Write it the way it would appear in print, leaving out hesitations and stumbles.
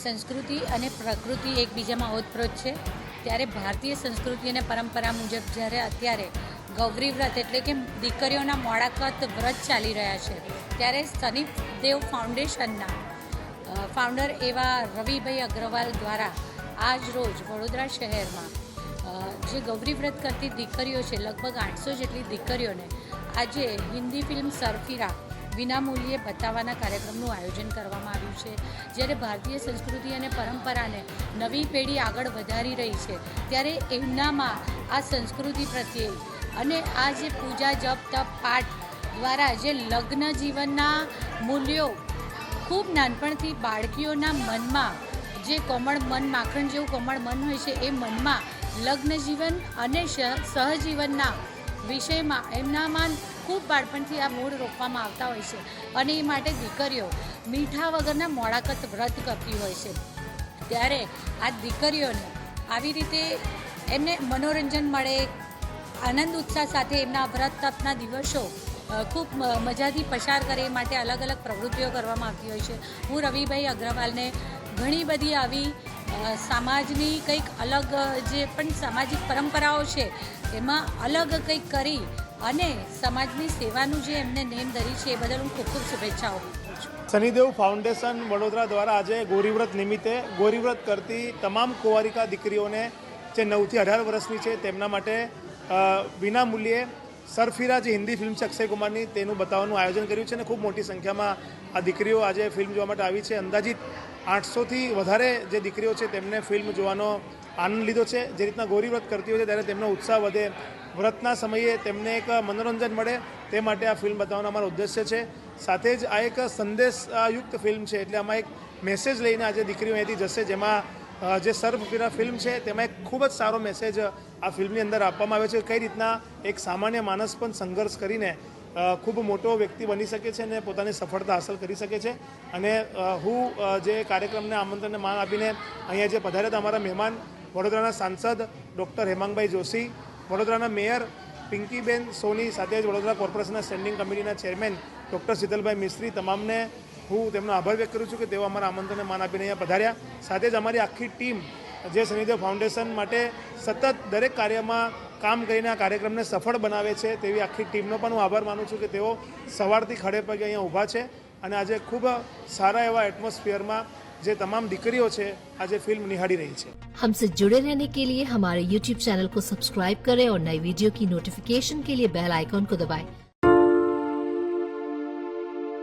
સંસ્કૃતિ અને પ્રકૃતિ એકબીજામાં ઓતપ્રોત છે, ત્યારે ભારતીય સંસ્કૃતિ અને પરંપરા મુજબ જ્યારે અત્યારે ગૌરી વ્રત એટલે કે દીકરીઓના મોડાકત વ્રત ચાલી રહ્યા છે, ત્યારે શનિદેવ ફાઉન્ડેશનના ફાઉન્ડર એવા રવિભાઈ અગ્રવાલ દ્વારા આજ રોજ વડોદરા શહેરમાં જે ગૌરી વ્રત કરતી દીકરીઓ છે, લગભગ 800 જેટલી દીકરીઓને આજે હિન્દી ફિલ્મ સરફીરા વિનામૂલ્યે બતાવવાના કાર્યક્રમનું આયોજન કરવામાં આવ્યું છે. જ્યારે ભારતીય સંસ્કૃતિ અને પરંપરાને નવી પેઢી આગળ વધારી રહી છે, ત્યારે એમનામાં આ સંસ્કૃતિ પ્રત્યે અને આ જે પૂજા જપ તપ પાઠ દ્વારા જે લગ્ન જીવનના મૂલ્યો ખૂબ નાનપણથી બાળકીઓના મનમાં જે કોમળ મન માખણ જેવું કોમળ મન હોય છે, એ મનમાં લગ્ન જીવન અને સહજીવનના વિષયમાં એમનામાં ખૂબ બાળપણથી આ મૂળ રોપવામાં આવતા હોય છે અને એ માટે દીકરીઓ મીઠા વગરના મોડાકત વ્રત કરતી હોય છે. ત્યારે આ દીકરીઓને આવી રીતે એમને મનોરંજન મળે, આનંદ ઉત્સાહ સાથે એમના વ્રત તપના દિવસો ખૂબ મજાથી પસાર કરે એ માટે અલગ અલગ પ્રવૃત્તિઓ કરવામાં આવતી હોય છે. હું રવિભાઈ અગ્રવાલને ઘણી બધી આવી સમાજની કંઈક અલગ જે પણ સામાજિક પરંપરાઓ છે એમાં અલગ કંઈક કરી અને સમાજની સેવાનું જે એમને નેમ ધરી છે એ બદલ હું ખૂબ ખૂબ શુભેચ્છાઓ આપું છું. શનિદેવ ફાઉન્ડેશન વડોદરા દ્વારા આજે ગૌરીવ્રત નિમિત્તે ગૌરીવ્રત કરતી તમામ કુંવારિકા દીકરીઓને જે 9 થી 18 વર્ષની છે તેમના માટે વિના મૂલ્યે સરફીરા જે હિન્દી ફિલ્મ છે અક્ષય કુમારની તેનું બતાવવાનું આયોજન કર્યું છે અને ખૂબ મોટી સંખ્યામાં આ દીકરીઓ આજે ફિલ્મ જોવા માટે આવી છે. અંદાજિત 800થી વધારે જે દીકરીઓ છે તેમને ફિલ્મ જોવાનો આનંદ લીધો છે. જે રીતના ગૌરીવ્રત કરતી હોય છે ત્યારે તેમનો ઉત્સાહ વધે, વ્રતના સમયે તેમને એક મનોરંજન મળે તે માટે આ ફિલ્મ બતાવવાનો અમારો ઉદ્દેશ્ય છે. સાથે જ આ એક સંદેશયુક્ત ફિલ્મ છે, એટલે આમાં એક મેસેજ લઈને આજે દીકરીઓ અહીંયાથી જશે, જેમાં જે સરફીરા ફિલ્મ છે તેમાં એક ખૂબ જ સારો મેસેજ આ ફિલ્મની અંદર આપવામાં આવ્યો છે. કઈ રીતના એક સામાન્ય માણસ પણ સંઘર્ષ કરીને ખૂબ મોટો વ્યક્તિ બની શકે છે અને પોતાની સફળતા હાંસલ કરી શકે છે. અને હું જે કાર્યક્રમને આમંત્રણને માન આપીને અહીંયા જે પધાર્યા હતા અમારા મહેમાન વડોદરાના સાંસદ ડૉક્ટર હેમાંગભાઈ જોશી, વડોદરાના મેયર પિંકીબેન સોની, સાથે જ વડોદરા કોર્પોરેશનના સ્ટેન્ડિંગ કમિટીના ચેરમેન ડૉક્ટર શીતલભાઈ મિસ્ત્રી, તમામને હું તેમનો આભાર વ્યક્ત કરું છું કે તેઓ અમારા આમંત્રણને માન આપીને અહીંયા પધાર્યા. સાથે જ અમારી આખી ટીમ જે શનિદેવ ફાઉન્ડેશન માટે સતત દરેક કાર્યમાં કામ કરીને આ કાર્યક્રમને સફળ બનાવે છે, તેવી આખી ટીમનો પણ હું આભાર માનું છું કે તેઓ સવારથી ખડે પગે અહીંયા ઊભા છે અને આજે ખૂબ સારા એવા એટમોસ્ફિયરમાં જે તમામ દીકરીઓ છે આજે फिल्म निहारी रही है. हमसे जुड़े रहने के लिए हमारे YouTube चैनल को सब्सक्राइब करें और नई वीडियो की नोटिफिकेशन के लिए बेल आइकॉन को दबाएं.